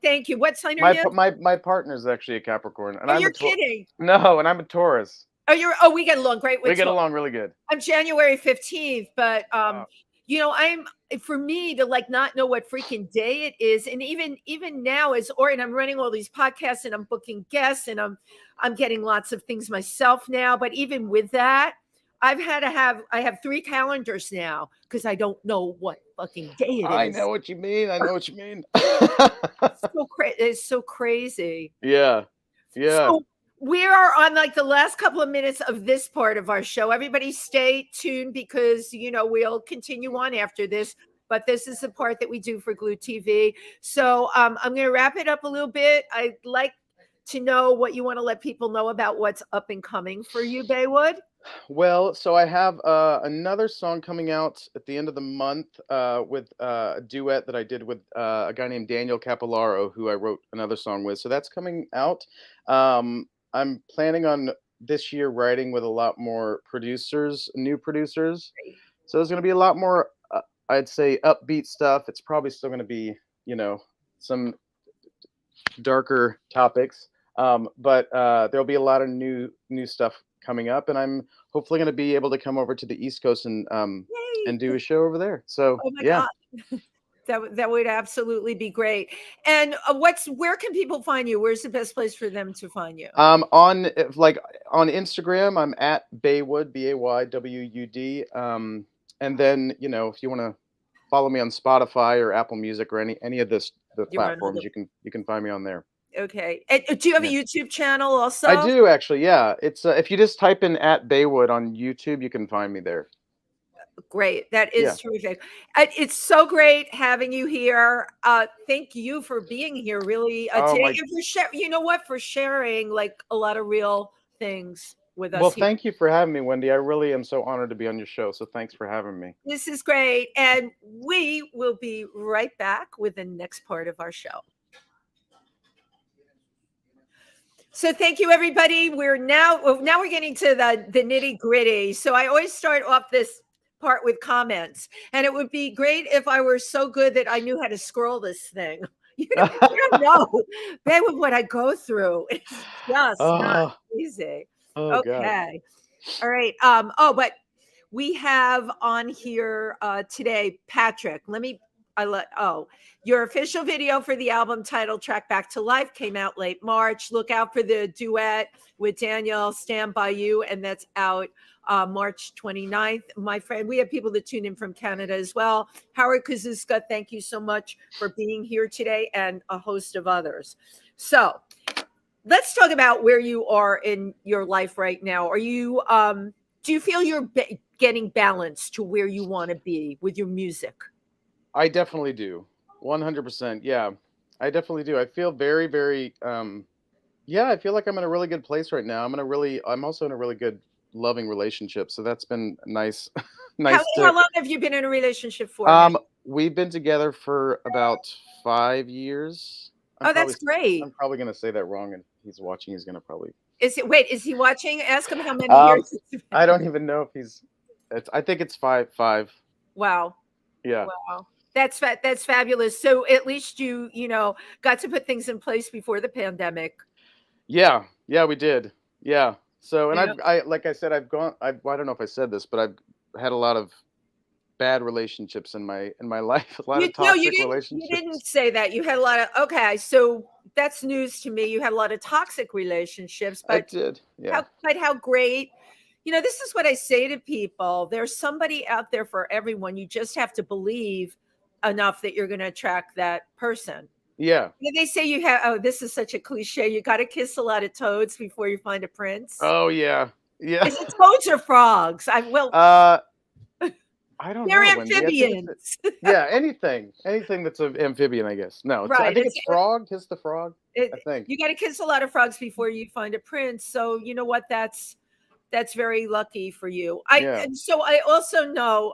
Thank you. What sign are My you? pa- my my partner's actually a Capricorn, and Oh, I'm a you're Taur. kidding. No, and I'm a Taurus. We get along great We with get along really good. I'm January 15th, but Wow. I'm for me to like not know what freaking day it is. And even now as or and I'm running all these podcasts and I'm booking guests and I'm getting lots of things myself now. But even with that, I have 3 calendars now because I don't know what fucking day it I is. know what you mean. I know what you mean. It's so crazy. Yeah. Yeah. So we are on like the last couple of minutes of this part of our show. Everybody stay tuned because we'll continue on after this. But this is the part that we do for Glue TV. So I'm going to wrap it up a little bit. I'd like to know what you want to let people know about what's up and coming for you, Baywood. Well, so I have another song coming out at the end of the month with a duet that I did with a guy named Daniel Capillaro, who I wrote another song with. So that's coming out. I'm planning on this year writing with a lot more producers, new producers. So there's going to be a lot more, I'd say, upbeat stuff. It's probably still going to be, some darker topics. But there'll be a lot of new stuff coming up, and I'm hopefully going to be able to come over to the East Coast and do Yay! a show over there. So Oh my yeah. God. That would absolutely be great. And where can people find you? Where's the best place for them to find you? On Instagram, I'm at BAYWUD, BAYWUD. And then if you want to follow me on Spotify or Apple Music or any of the You're on all platforms, you can find me on there. okay. And do you have a Yeah. YouTube channel I also? do actually, yeah. It's if you just type in at BAYWUD on YouTube, you can find me there. Great. That Yeah. is terrific. It's so great having you here. Thank you for being here really Oh today my. and for for sharing like a lot of real things with Well, us here. thank you for having me, Wendy. I really am so honored to be on your show. So thanks for having me. This is great. And we will be right back with the next part of our show. So thank you, everybody. We're getting to the nitty gritty. So I always start off this part with comments, and it would be great if I were so good that I knew how to scroll this thing. You don't know, Baywood, what I go through. It's just not Oh, easy. oh God. Okay. All right. But we have on here today, Patrick. Your official video for the album title track Back to Life came out late March. Look out for the duet with Daniel, Stand By You, and that's out March 29th. My friend, we have people that tune in from Canada as well. Howard Kazuska, thank you so much for being here today, and a host of others. So let's talk about where you are in your life right now. Are you do you feel you're getting balanced to where you want to be with your music? I definitely do. 100%. Yeah. I definitely do. I feel very, very yeah, I feel like I'm in a really good place right now. I'm also in a really good loving relationship. So that's been nice. How Nice how to long have you been in a relationship for now? um we've been together for about 5 years. Oh, that's great. I'm probably gonna say that wrong, and he's watching, he's gonna probably Is he watching? Ask him how many um years it's I been. don't even know if I think it's five. Wow. Yeah. Wow. That's fabulous. So at least you got to put things in place before the pandemic. Yeah, yeah, we did. Yeah. So, and You know, I like I said, I don't know if I said this, but I've had a lot of bad relationships in my life, a lot you of no, you toxic didn't you relationships. didn't say that. You had a lot of okay, so that's news to me. You had a lot of toxic relationships, I but did. Yeah. how great. This is what I say to people. There's somebody out there for everyone. You just have to believe enough that you're going to attract that person. Yeah. They say you have, oh, this is such a cliche. You got to kiss a lot of toads before you find a prince. Oh yeah. Yeah. Is it toads or frogs? Well, uh I don't they're know, Wendy. I think amphibians. yeah, anything that's an amphibian, I guess. No, I Right. think it's frog, kiss the frog, It, I think. you got to kiss a lot of frogs before you find a prince. So you know what? That's very lucky for you. Yeah. And so I also know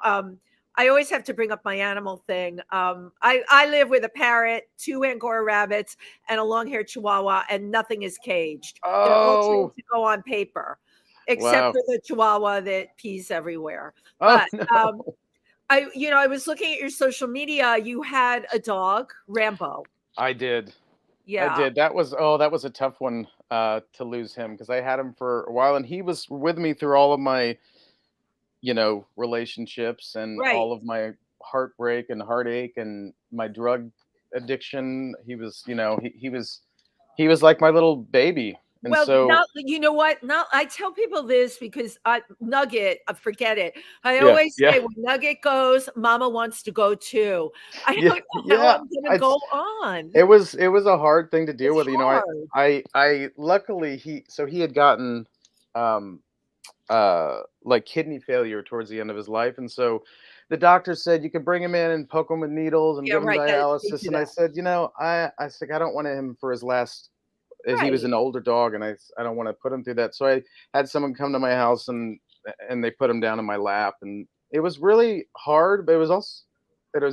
I always have to bring up my animal thing. I live with a parrot, two Angora rabbits, and a long-haired Chihuahua, and nothing is caged. They're all trained Oh, to go on paper, except wow. for the Chihuahua that pees everywhere. Oh But no. I was looking at your social media. You had a dog, Rambo. I did. I Yeah, did. That was a tough one to lose him because I had him for a while and he was with me through all of my, relationships and right. all of my heartbreak and heartache and my drug addiction. He was like my little baby. And Well, so, not you know what? Not I tell people this because Nugget, forget it. I yeah, always yeah, say when Nugget goes, Mama wants to go too. I yeah, don't know how yeah. I'm gonna go on. It was a hard thing to deal It's with. hard. I luckily he had gotten um like kidney failure towards the end of his life, and so the doctor said you could bring him in and poke him with needles and Yeah, give him right. They dialysis, do and I that. said, I said I don't want him for his last. He was Right. an older dog, and I don't want to put him through that. So I had someone come to my house and they put him down in my lap, and it was really hard, but it was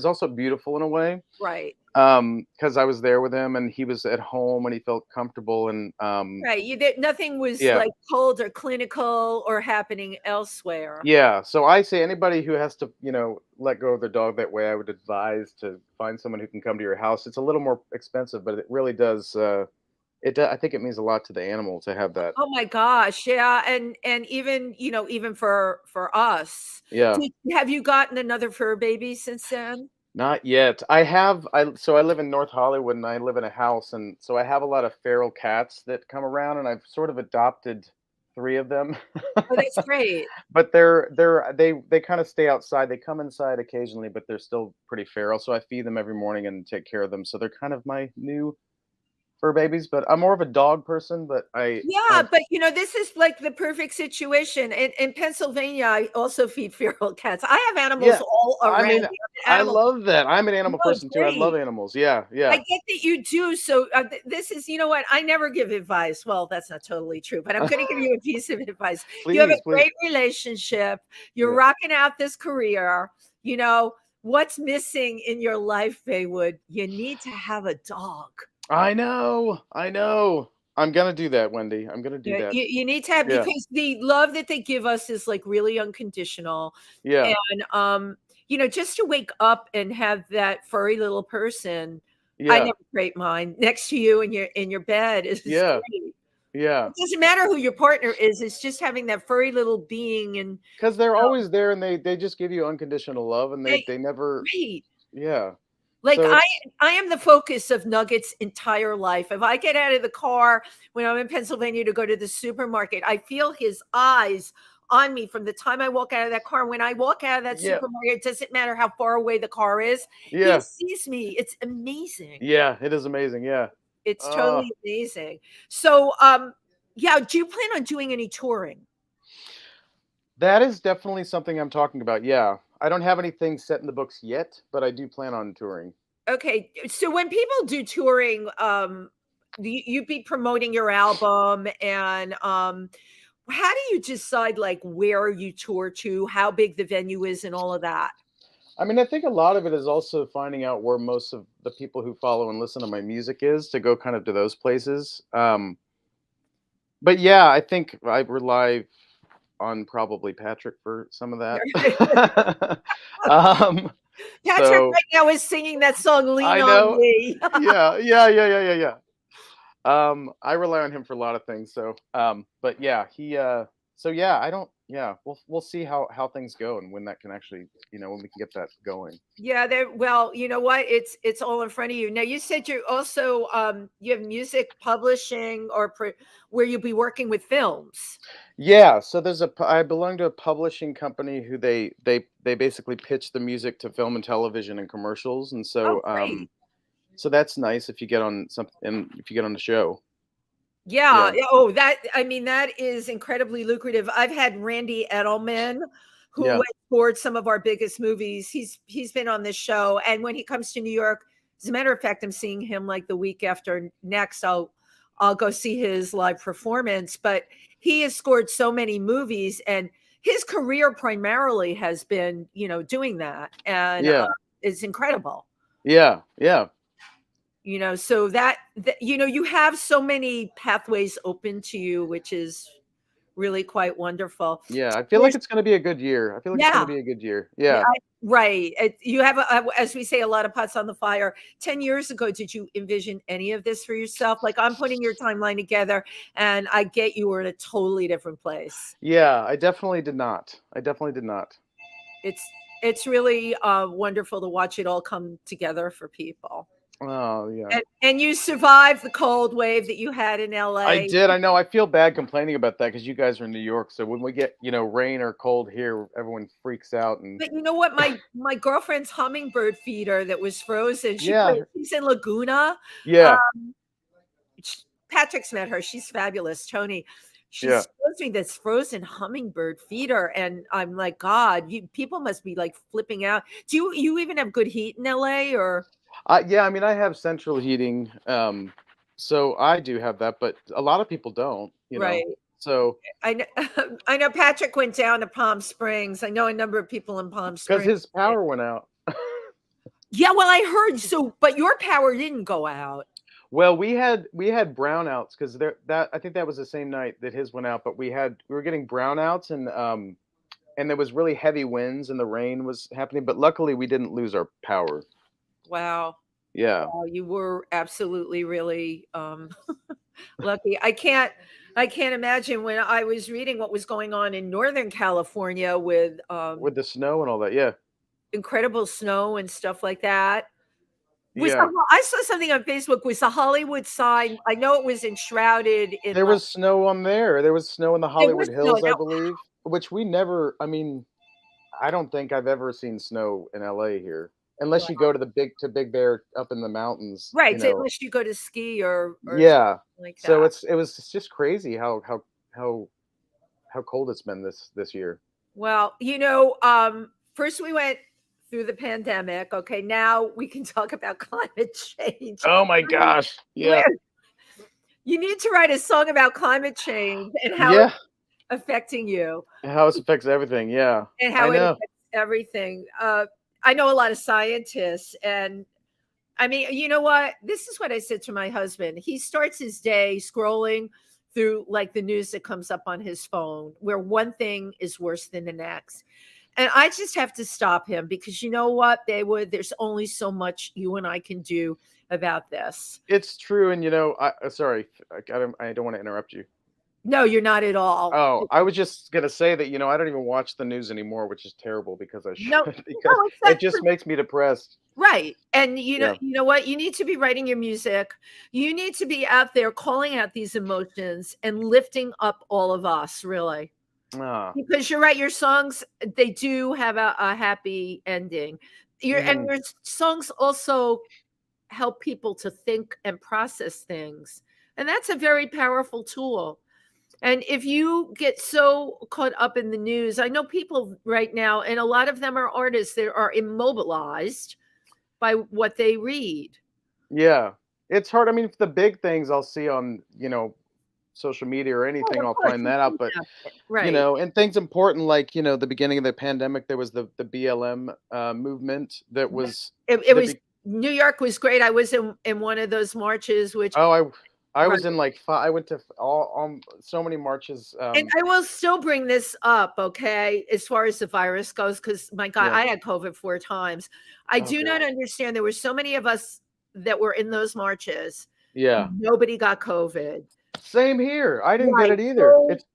also beautiful in a way Right. because I was there with him and he was at home and he felt comfortable and Right. You did nothing was yeah. like cold or clinical or happening elsewhere. Yeah, so I say anybody who has to, let go of their dog that way, I would advise to find someone who can come to your house. It's a little more expensive, but it really does. I think it means a lot to the animal to have that. Oh my gosh, yeah, and even for us. Yeah, Have you gotten another fur baby since then? not yet. I have. I live in North Hollywood and I live in a house, and so I have a lot of feral cats that come around, and I've sort of adopted three of them. Oh, that's great. But they kind of stay outside. They come inside occasionally, but they're still pretty feral. So I feed them every morning and take care of them. So they're kind of my new fur babies. But I'm more of a dog person. But Yeah, but this is like the perfect situation. In Pennsylvania, I also feed feral cats. I have animals yeah. all I around mean, me. I'm an I animal. love that. I'm an animal Oh, person too. I love great. animals. Yeah, I yeah. get that you do. So this is, you know what? I never give advice. Well, that's not totally true, but I'm going to give you a piece of advice. You have a Please, please. great relationship. You're Yeah. rocking out this career. What's missing in your life, Baywood? You need to have a dog. I know. I know. I'm gonna do that, Wendy. I'm gonna do that. You need to have Yeah. because the love that they give us is like really unconditional. Yeah. And just to wake up and have that furry little person, I Yeah. never create mine next to you in your bed is Yeah. great. Yeah. It doesn't matter who your partner is. It's just having that furry little being and Because they're always there and they just give you unconditional love and they they never, right. yeah. Like So it's, I am the focus of Nugget's entire life. If I get out of the car when I'm in Pennsylvania to go to the supermarket, I feel his eyes on me from the time I walk out of that car. When I walk out of that yeah. supermarket, it doesn't matter how far away the car is. He Yeah. sees me. It's amazing. Yeah. It is amazing. Yeah. It's Uh, totally amazing. So, yeah, do you plan on doing any touring? that is definitely something I'm talking about. Yeah. I don't have anything set in the books yet, but I do plan on touring. Okay, so when people do touring, you be promoting your album and how do you decide like where you tour to, how big the venue is and all of that? I mean, I think a lot of it is also finding out where most of the people who follow and listen to my music is to go kind of to those places. But yeah, I think I rely on probably Patrick for some of that. um, Patrick so right now is singing that song Lean I on know. Me. Yeah, yeah, yeah, yeah, yeah, yeah. I rely on him for a lot of things. So, but yeah, so yeah, I don't, yeah, we'll see how things go and when that can actually, when we can get that going. Yeah, there well, you know what? It's all in front of you. Now you said you also you have music publishing or where you'll be working with films. Yeah, so I belong to a publishing company who they basically pitch the music to film and television and commercials, and Oh, so great. so that's nice if you get on something if you get on the show. Yeah. Yeah, Yeah, oh, that I mean, that is incredibly lucrative. I've had Randy Edelman, who yeah, has scored some of our biggest movies. He's been on this show, and when he comes to New York, as a matter of fact, I'm seeing him like the week after next. I'll go see his live performance. But he has scored so many movies, and his career primarily has been, doing that, and yeah, it's incredible. yeah, yeah, So that you have so many pathways open to you, which is really quite wonderful. yeah. I feel like There's it's gonna be a good year. I feel like it's gonna yeah, be a good year. yeah, Yeah. right. You have, as we say, a lot of pots on the fire. 10 years ago, did you envision any of this for yourself? Like I'm putting your timeline together, and I get you were in a totally different place. Yeah, I definitely did not. I definitely did not. It's really wonderful to watch it all come together for people. Oh, yeah. And you survived the cold wave that you had in I LA. did. I know. I feel bad complaining about that because you guys are in New York. So when we get, rain or cold here, everyone freaks out and But you know what? My girlfriend's hummingbird feeder that was frozen, yeah, she's in Laguna. yeah, Sh Patrick's met her. She's fabulous, Tony. She yeah. shows me this frozen hummingbird feeder, and I'm like, "God, you people must be, like, flipping out." Do you even have good heat in LA or Yeah, I mean, I have central heating, so I do have that, but a lot of people don't. right. So I know I know Patrick went down to Palm Springs. I know a number of people in Palm because Springs. his power went out. Yeah, well, I heard so but your power didn't go out. Well, we had brownouts because that I think that was the same night that his went out, but we were getting brownouts and there was really heavy winds and the rain was happening, but luckily we didn't lose our power. Wow. Yeah. Wow, you were absolutely really, lucky. I can't imagine when I was reading what was going on in Northern California with, With the snow and all that. Yeah. incredible snow and stuff like that. Yeah. I saw something on Facebook, was the Hollywood sign I know it was enshrouded in, There like was snow on there. There was snow in the there was Hollywood no Hills, I no believe, which we never I mean, I don't think I've ever seen snow in LA here, unless you go to Big Bear up in the mountains. right, unless you go to ski or something Yeah. like So that. it was just crazy how how cold it's been this year. Well, first we went through the pandemic. Okay, now we can talk about climate change. Oh my gosh. Yeah. Where you need to write a song about climate change and how it's Yeah. affecting you How it affects everything. Yeah. and I how it know. affects everything. I know a lot of scientists, and I mean, you know what? This is what I said to my husband. He starts his day scrolling through like the news that comes up on his phone, where one thing is worse than the next. And I just have to stop him because you know what? There's only so much you and I can do about this. It's true, and sorry, I don't want to interrupt you. No, you're not at all. Oh, I was just gonna say that I don't even watch the news anymore, which is terrible because I No, should because no, it's it not just true. makes me depressed. Right. And Yeah. you know what? You need to be writing your music. You need to be out there calling out these emotions and lifting up all of us, really. Ah. Because you're right, your songs, they do have a happy ending. Mhm. Your songs also help people to think and process things. And that's a very powerful tool. And if you get so caught up in the news, I know people right now, and a lot of them are artists that are immobilized by what they read. Yeah. It's hard. I mean, the big things I'll see on, social media or Oh, anything, of I'll course, find you that out. do But have it. Right. and things important like, the beginning of the pandemic, there was the BLM movement that Yeah. was It that was be New York was great. I was in one of those marches, which oh, I right. was in like I went to all so many marches. And I will still bring this up, okay, as far as the virus goes, because my God, Yeah. I had COVID 4 times. I Oh do not God. understand. There were so many of us that were in those marches. Yeah. Nobody got COVID. Same here. I didn't get Right. it either. So It's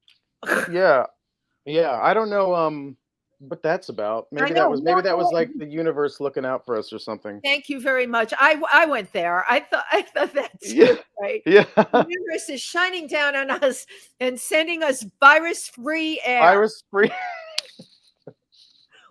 yeah. Yeah, I don't know what that's about. I know. Maybe that was like the universe looking out for us or something. Thank you very much. I went there. I thought that Yeah. too, right? Yeah. The universe is shining down on us and sending us virus-free air. Virus free.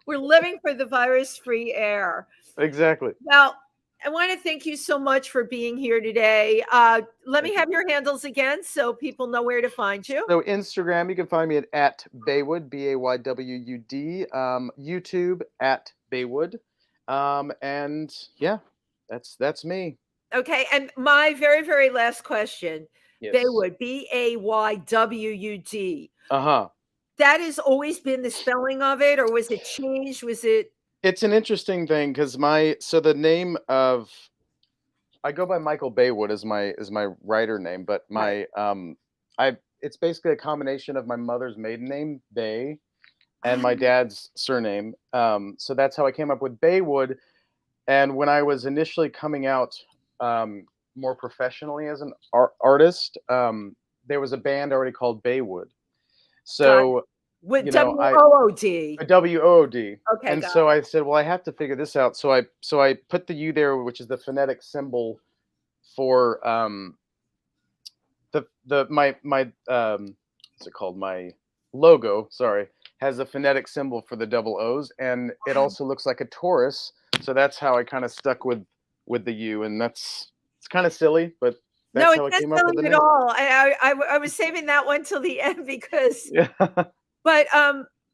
We're living for the virus-free air. Exactly. Well, I want to thank you so much for being here today. Let me Thank you. have your handles again so people know where to find you. So Instagram, you can find me at Baywud, BAYWUD. YouTube at Baywud. And yeah, that's me. Okay. And my very, very last question, Yes. Baywud, Baywud. Uh-huh. That has always been the spelling of it, or was it changed? Was it It's an interesting thing because the name of I go by Michael Baywood as my writer name, but right? I it's basically a combination of my mother's maiden name, Bay, and my dad's surname. So that's how I came up with Baywood. And when I was initially coming out more professionally as an artist, there was a band already called Baywood. Got So, with I WOOD. a WOOD. Okay, And got so I said, well, I have to figure this out. So I put the U there, which is the phonetic symbol for the my what's it called? My logo, sorry, has a phonetic symbol for the double O's, and it wow. also looks like a Taurus. So that's how I kind of stuck with the U, and it's kind of silly, but No, that's it's how I not came up with the selling at name. all. I was saving that one till the end because Yeah. but,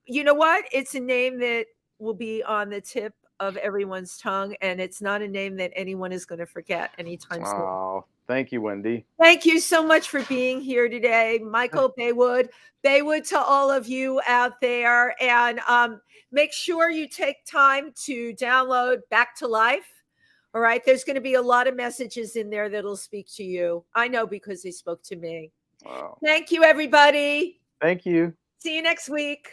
you know what? It's a name that will be on the tip of everyone's tongue, and it's not a name that anyone is gonna forget anytime soon. Oh, thank you, Wendy. Thank you so much for being here today, Michael Baywood. Baywood to all of you out there, and, make sure you take time to download Back to Life, all right? There's gonna be a lot of messages in there that'll speak to you. I know because they spoke to me. Wow. Thank you, everybody. Thank you. See you next week.